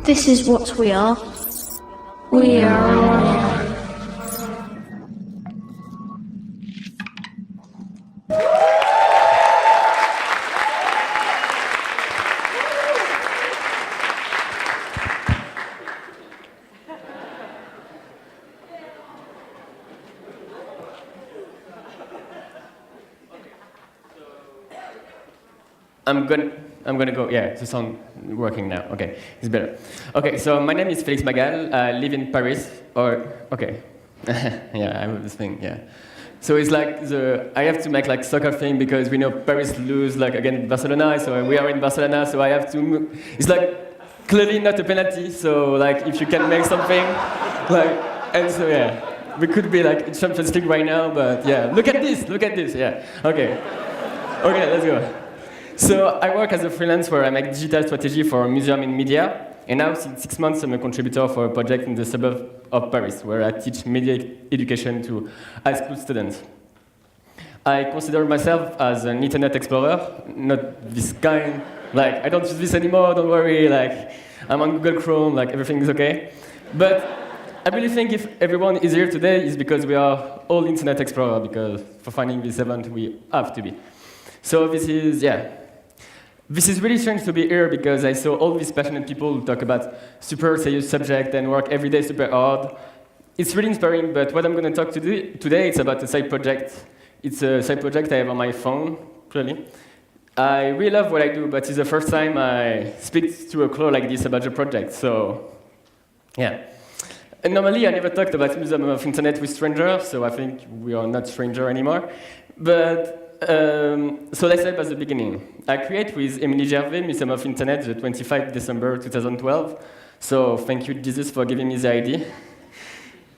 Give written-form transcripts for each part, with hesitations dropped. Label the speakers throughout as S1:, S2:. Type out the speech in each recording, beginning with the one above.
S1: This is what we are. We are.
S2: I'm gonna go. Yeah, the sound working now. Okay, it's better. Okay, so my name is Félix Magal. I live in Paris. Okay, yeah, I have this thing. Yeah, so it's like I have to make like soccer thing because we know Paris lose like against Barcelona. So we are in Barcelona. So I have to. It's like clearly not a penalty. So like if you can make something, like and so yeah, we could be like in Champions League right now. But yeah, look at this. Look at this. Yeah. Okay. Okay, let's go. So I work as a freelance where I make digital strategy for a museum in media. And now, since 6 months, I'm a contributor for a project in the suburb of Paris, where I teach media education to high school students. I consider myself as an internet explorer, not this kind, like, I don't use this anymore, don't worry, like, I'm on Google Chrome, like, everything is okay. But I really think if everyone is here today, it's because we are all internet explorer, because for finding this event, we have to be. So this is, yeah. This is really strange to be here because I saw all these passionate people who talk about super serious subject and work every day super hard. It's really inspiring, but what I'm going to talk to today, it's about a side project. It's a side project I have on my phone, clearly. I really love what I do, but it's the first time I speak to a crowd like this about the project, so yeah. And normally, I never talked about Museum of Internet with strangers, so I think we are not strangers anymore. But so let's start at the beginning. I create with Emily Gervais Museum of Internet the 25th December 2012. So thank you, Jesus, for giving me the idea.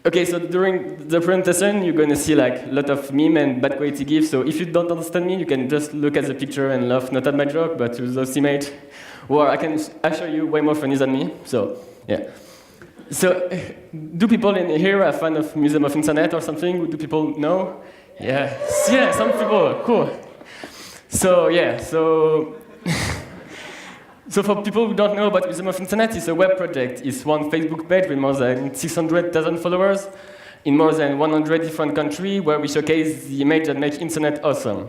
S2: Okay, so during the presentation, you're going to see like a lot of meme and bad quality GIFs. So if you don't understand me, you can just look at the picture and laugh, not at my joke, but to those images. Or I can assure you way more funny than me. So, yeah. So, do people in here are fan of Museum of Internet or something? Do people know? Yeah, yeah, some people, cool. So yeah, so for people who don't know about Museum of Internet, it's a web project. It's one Facebook page with more than 600,000 followers in more than 100 different countries where we showcase the image that make internet awesome.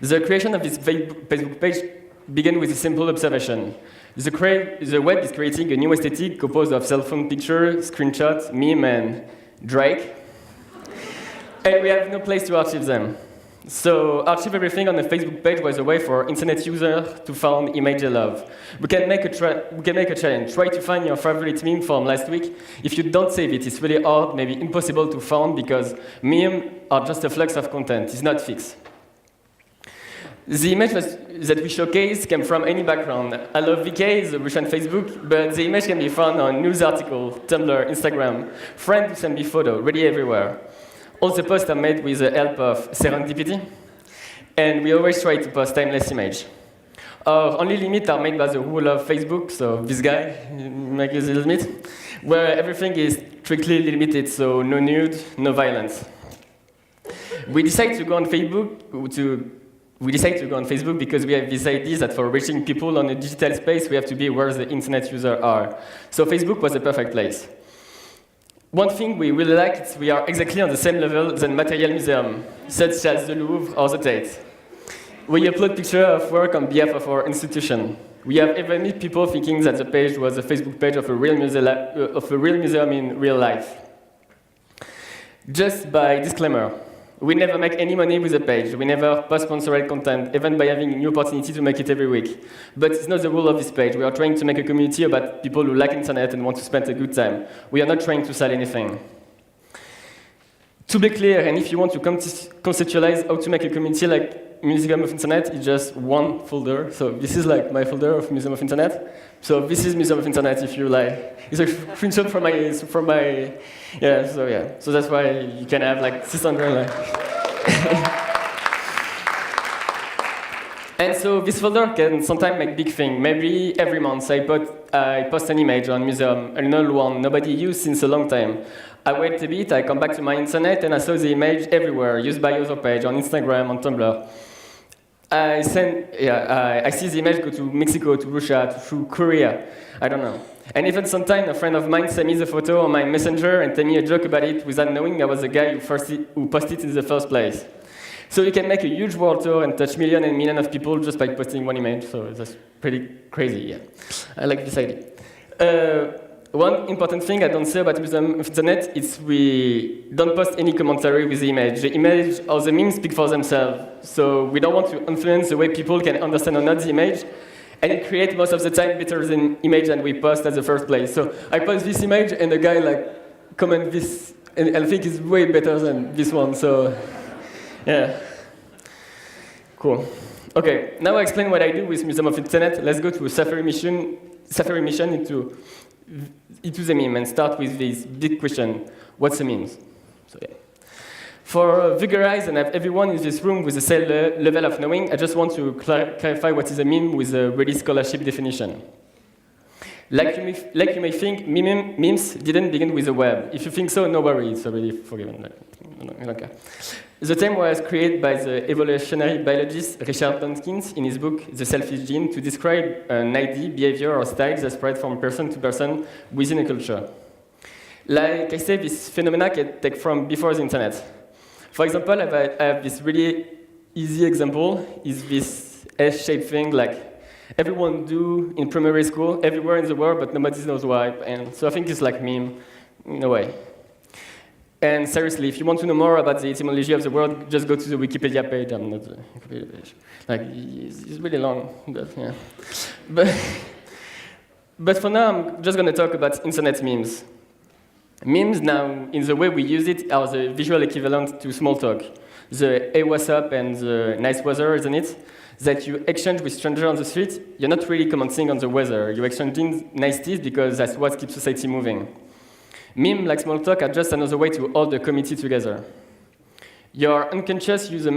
S2: The creation of this Facebook page began with a simple observation. The web is creating a new aesthetic composed of cell phone pictures, screenshots, meme, and Drake. And we have no place to archive them. So archive everything on the Facebook page was a way for internet users to find image they love. We can make a challenge. Try to find your favorite meme from last week. If you don't save it, it's really hard, maybe impossible to find because memes are just a flux of content. It's not fixed. The image that we showcase came from any background. I love VK, the Russian Facebook, but the image can be found on news article, Tumblr, Instagram. Friends send me photo, really everywhere. All the posts are made with the help of serendipity, and we always try to post timeless image. Our only limits are made by the rule of Facebook, so this guy, make his limit, where everything is strictly limited, so no nude, no violence. We decide to go on Facebook because we have this idea that for reaching people on a digital space, we have to be where the internet users are. So Facebook was the perfect place. One thing we really like is we are exactly on the same level as material museum, such as the Louvre or the Tate. We upload pictures of work on behalf of our institution. We have even met people thinking that the page was a Facebook page of a real museum in real life. Just by disclaimer, we never make any money with the page. We never post sponsored content, even by having a new opportunity to make it every week. But it's not the rule of this page. We are trying to make a community about people who like internet and want to spend a good time. We are not trying to sell anything. To be clear, and if you want to conceptualize how to make a community like Museum of Internet, it's just one folder. So this is like my folder of Museum of Internet. So this is Museum of Internet if you like. It's a screenshot from my yeah, so yeah. So that's why you can have like 600 like. And so this folder can sometimes make big thing. Maybe every month I post an image on museum, an old one nobody used since a long time. I wait a bit, I come back to my internet, and I saw the image everywhere, used by other page, on Instagram, on Tumblr. I see the image go to Mexico, to Russia, to Korea. I don't know. And even sometimes a friend of mine sent me the photo on my messenger and tell me a joke about it without knowing I was the guy who posted it in the first place. So you can make a huge world tour and touch millions and millions of people just by posting one image. So that's pretty crazy, yeah. I like this idea. One important thing I don't say about Museum of Internet is we don't post any commentary with the image. The image or the memes speak for themselves. So we don't want to influence the way people can understand or not the image. And it creates most of the time better than image than we post at the first place. So I post this image and the guy like comment this, and I think it's way better than this one. So yeah, cool. Okay, now I explain what I do with Museum of Internet. Let's go to a Safari mission into the meme and start with this big question: what's a meme? So yeah. For vulgarize and have everyone in this room with the same level of knowing, I just want to clarify what is a meme with a really scholarship definition. Like you may think, memes didn't begin with the web. If you think so, no worries, it's already forgiven. Okay. The term was created by the evolutionary biologist Richard Dawkins in his book The Selfish Gene to describe an idea, behavior, or style that spread from person to person within a culture. Like I said, this phenomena can take from before the internet. For example, I have this really easy example, is this S-shaped thing like everyone do in primary school, everywhere in the world, but nobody knows why. And so I think it's like meme, in a way. And seriously, if you want to know more about the etymology of the word, just go to the Wikipedia page. I'm not the Wikipedia page. Like, it's really long, but yeah. But for now, I'm just going to talk about internet memes. Memes now, in the way we use it, are the visual equivalent to small talk. The hey, what's up, and the nice weather, isn't it? That you exchange with strangers on the street, you're not really commenting on the weather. You're exchanging niceties because that's what keeps society moving. Memes, like small talk, are just another way to hold the community together. Your unconscious use the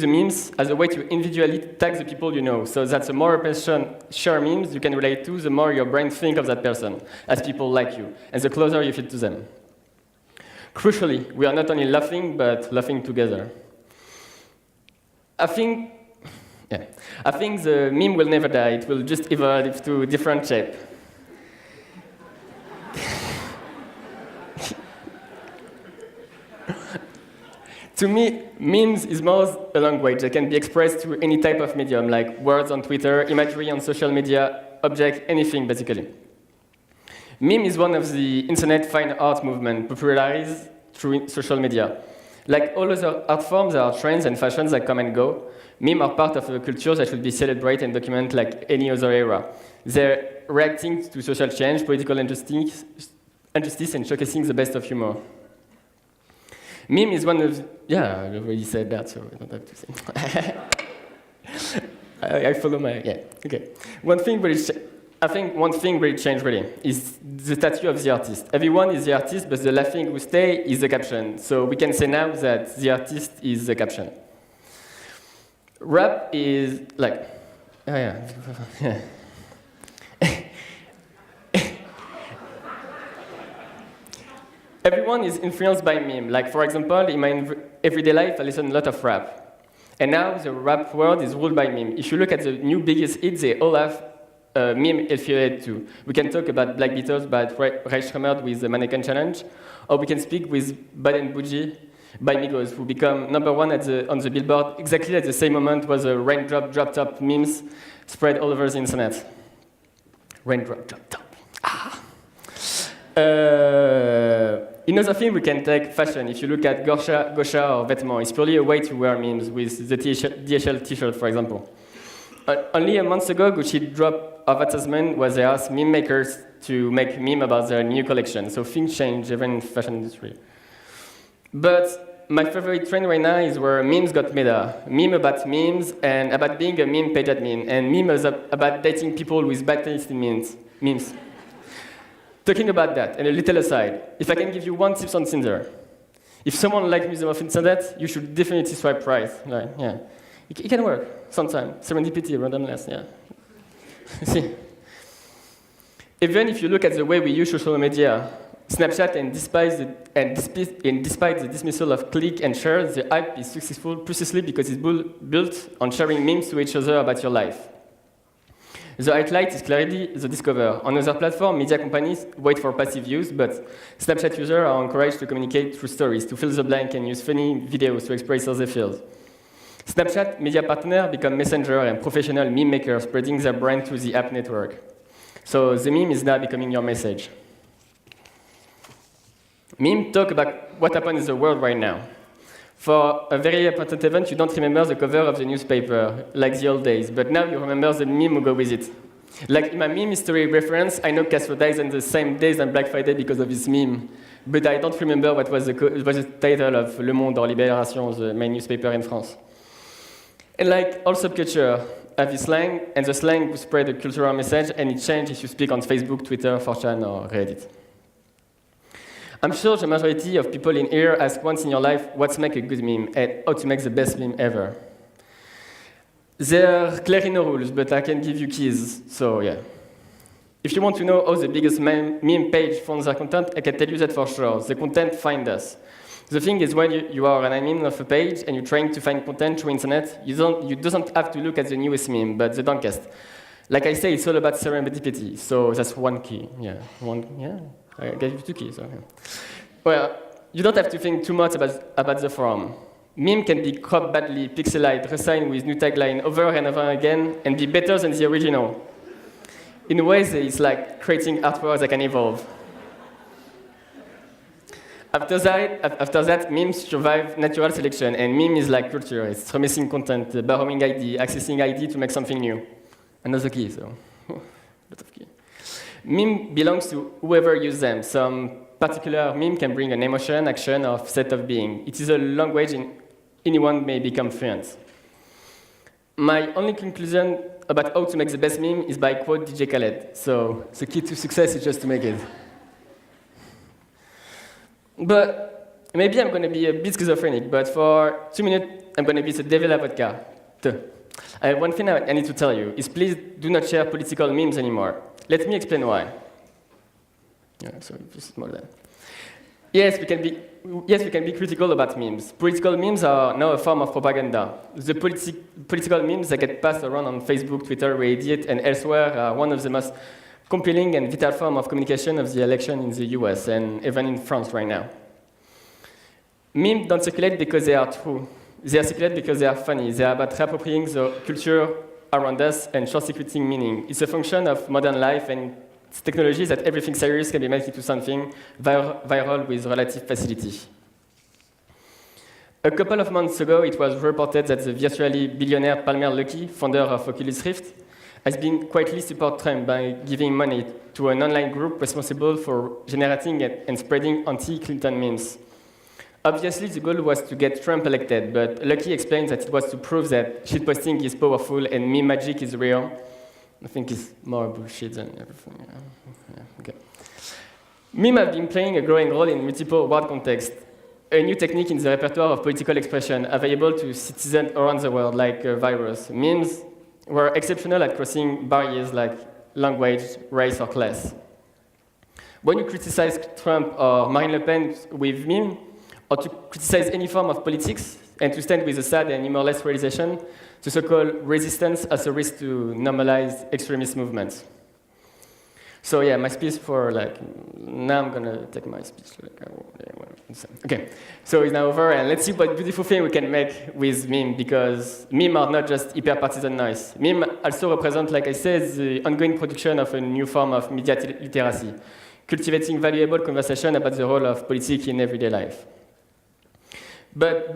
S2: memes as a way to individually tag the people you know. So that the more a person shares memes you can relate to, the more your brain thinks of that person as people like you, and the closer you feel to them. Crucially, we are not only laughing, but laughing together. I think the meme will never die. It will just evolve to different shape. To me, memes is more a language that can be expressed through any type of medium, like words on Twitter, imagery on social media, object, anything, basically. Meme is one of the internet fine art movement popularized through social media. Like all other art forms, there are trends and fashions that come and go. Memes are part of a culture that should be celebrated and documented like any other era. They're reacting to social change, political injustice and showcasing the best of humor. Meme is one of yeah, I already said that, so I don't have to say. I follow my, yeah, okay. One thing really changed really is the tattoo of the artist. Everyone is the artist, but the laughing who stay is the caption. So we can say now that the artist is the caption. Rap is like, oh yeah. Everyone is influenced by meme. Like, for example, in my everyday life, I listen a lot of rap. And now the rap world is ruled by meme. If you look at the new biggest hits, they all have meme affiliated too. We can talk about Black Beatles, about Ray Shremmerd with the Mannequin Challenge, or we can speak with Bad and Bougie by Migos, who become #1 on the Billboard exactly at the same moment was a raindrop, drop top memes spread all over the internet. Raindrop, drop top. Another thing we can take fashion. If you look at Gosha or Vêtements, it's purely a way to wear memes with the DHL t-shirt, for example. Only a month ago, Gucci dropped advertisement where they asked meme makers to make meme about their new collection. So things change even in the fashion industry. But my favorite trend right now is where memes got meta. Meme about memes and about being a meme page admin. And memes about dating people with bad taste in memes. Talking about that, and a little aside, if I can give you one tip on Tinder, if someone likes Museum of Internet, you should definitely swipe right. Like, yeah. It can work sometimes. Serendipity, randomness, yeah. See. Even if you look at the way we use social media, Snapchat, and despite the dismissal of click and share, the app is successful precisely because it's built on sharing memes to each other about your life. The highlight is clearly the discover. On other platforms, media companies wait for passive use, but Snapchat users are encouraged to communicate through stories, to fill the blank and use funny videos to express how they feel. Snapchat media partners become messenger and professional meme makers, spreading their brand through the app network. So the meme is now becoming your message. Meme talk about what happened in the world right now. For a very important event, you don't remember the cover of the newspaper, like the old days, but now you remember the meme who go with it. Like in my meme history reference, I know Castro dies on the same days as Black Friday because of this meme, but I don't remember what was the title of Le Monde or Libération, the main newspaper in France. And like all subculture have this slang, and the slang will spread a cultural message, and it changes if you speak on Facebook, Twitter, 4chan, or Reddit. I'm sure the majority of people in here ask once in your life what's make a good meme and how to make the best meme ever. There are clearly no rules, but I can give you keys, so yeah. If you want to know how the biggest meme page finds their content, I can tell you that for sure. The content finds us. The thing is, when you are an admin of a page and you're trying to find content through internet, you don't have to look at the newest meme, but the downcast. Like I say, it's all about serendipity, so that's one key. Yeah. I gave you 2 keys. So, yeah. Well, you don't have to think too much about the form. Meme can be cropped badly, pixelized, resigned with new tagline over and over again, and be better than the original. In a way, it's like creating artwork that can evolve. After that, memes survive natural selection, and meme is like culture. It's remixing content, borrowing ID, accessing ID to make something new. Another key, so lot of key. Meme belongs to whoever uses them. Some particular meme can bring an emotion, action, or set of being. It is a language anyone may become fluent. My only conclusion about how to make the best meme is by quote DJ Khaled. So the key to success is just to make it. But maybe I'm going to be a bit schizophrenic, but for 2 minutes, I'm going to be the devil advocate. One thing I need to tell you is please do not share political memes anymore. Let me explain why. Yeah, sorry, just more than. Yes, we can be critical about memes. Political memes are now a form of propaganda. The political memes that get passed around on Facebook, Twitter, Reddit, and elsewhere are one of the most compelling and vital forms of communication of the election in the US and even in France right now. Memes don't circulate because they are true. They are circulate because they are funny. They are about reappropriating the culture around us and short-circuiting meaning. It's a function of modern life and technology that everything serious can be made into something viral with relative facility. A couple of months ago, it was reported that the virtually billionaire Palmer Luckey, founder of Oculus Rift, has been quietly supported Trump by giving money to an online group responsible for generating and spreading anti-Clinton memes. Obviously, the goal was to get Trump elected, but Luckey explains that it was to prove that shitposting is powerful and meme magic is real. I think it's more bullshit than everything. Yeah, okay. Memes have been playing a growing role in multiple world contexts, a new technique in the repertoire of political expression available to citizens around the world, like a virus. Memes were exceptional at crossing barriers like language, race, or class. When you criticize Trump or Marine Le Pen with meme, or to criticize any form of politics, and to stand with the sad and humorless realization, the so-called resistance has a risk to normalize extremist movements. So yeah, my speech for now I'm gonna take my speech. Okay, so it's now over, and let's see what beautiful thing we can make with meme, because meme are not just hyper-partisan noise. Meme also represent, like I said, the ongoing production of a new form of media literacy, cultivating valuable conversation about the role of politics in everyday life. But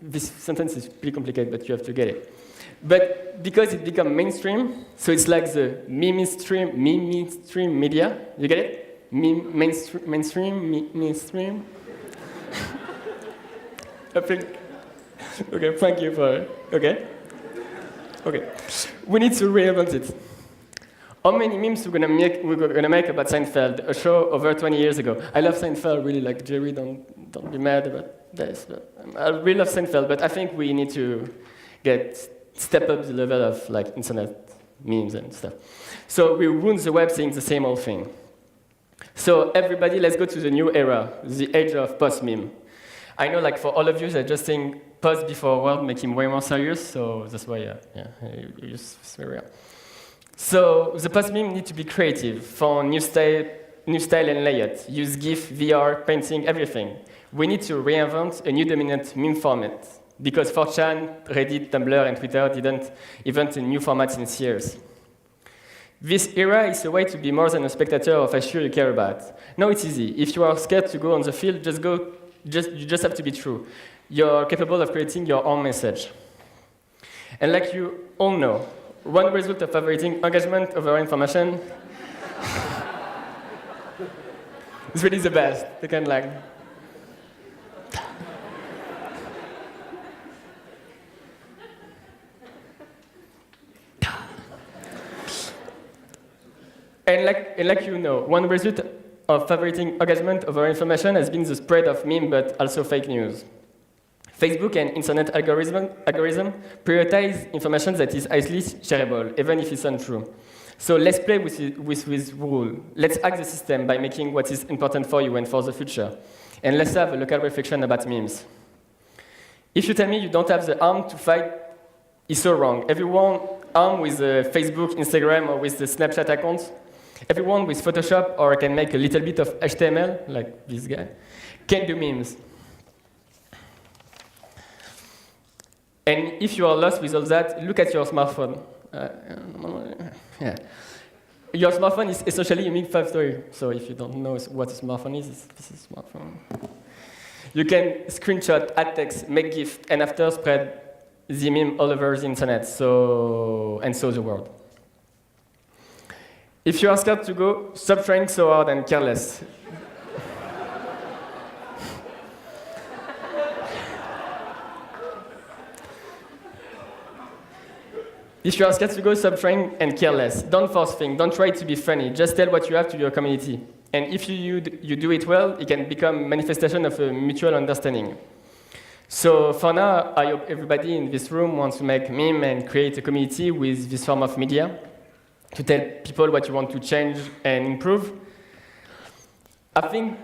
S2: this sentence is pretty complicated, but you have to get it. But because it become mainstream, so it's like the mainstream media. You get it? Mainstream. Okay, thank you for it. Okay. We need to reinvent it. How many memes we're gonna make about Seinfeld, a show over 20 years ago? I love Seinfeld, really, like Jerry, don't be mad about this. But I really love Seinfeld, but I think we need to step up the level of internet memes and stuff. So we ruin the web saying the same old thing. So everybody, let's go to the new era, the age of post-meme. I know, like, for all of you, they're just saying post before word make him way more serious, so that's why, you just swear. So the post-meme need to be creative for new style and layout. Use GIF, VR, painting, everything. We need to reinvent a new dominant meme format, because 4chan, Reddit, Tumblr, and Twitter didn't invent a new format in years. This era is a way to be more than a spectator of a show you care about. Now it's easy. If you are scared to go on the field, just go. You just have to be true. You're capable of creating your own message. And like you all know, one result of favoriting engagement over information is really the best. They can like. And like you know, one result of favoriting engagement over information has been the spread of meme, but also fake news. Facebook and internet algorithm prioritize information that is easily shareable, even if it's untrue. So let's play with this rule. Let's hack the system by making what is important for you and for the future. And let's have a local reflection about memes. If you tell me you don't have the arm to fight, it's so wrong. Everyone armed with Facebook, Instagram, or with the Snapchat account, everyone with Photoshop or can make a little bit of HTML, like this guy, can do memes. And if you are lost with all that, look at your smartphone. Your smartphone is essentially a meme factory. So if you don't know what a smartphone is, this is a smartphone. You can screenshot, add text, make GIF, and after spread the meme all over the internet, and so the world. If you are scared to go, stop trying so hard and careless. If you are scared to go, stop trying and careless. Don't force things. Don't try to be funny. Just tell what you have to your community. And if you do it well, it can become a manifestation of a mutual understanding. So for now, I hope everybody in this room wants to make meme and create a community with this form of media to tell people what you want to change and improve. I think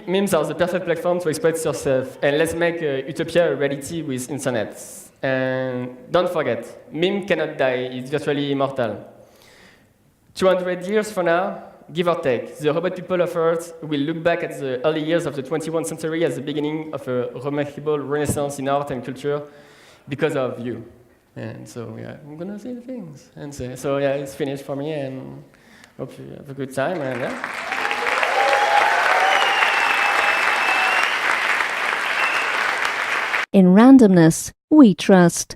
S2: memes are the perfect platform to express yourself, and let's make utopia a reality with internet. And don't forget, meme cannot die, it's virtually immortal. 200 years from now, give or take, the robot people of Earth will look back at the early years of the 21st century as the beginning of a remarkable renaissance in art and culture because of you. And so, yeah, I'm gonna say the things. And so yeah, it's finished for me, and hope you have a good time. And yeah.
S1: In randomness, we trust.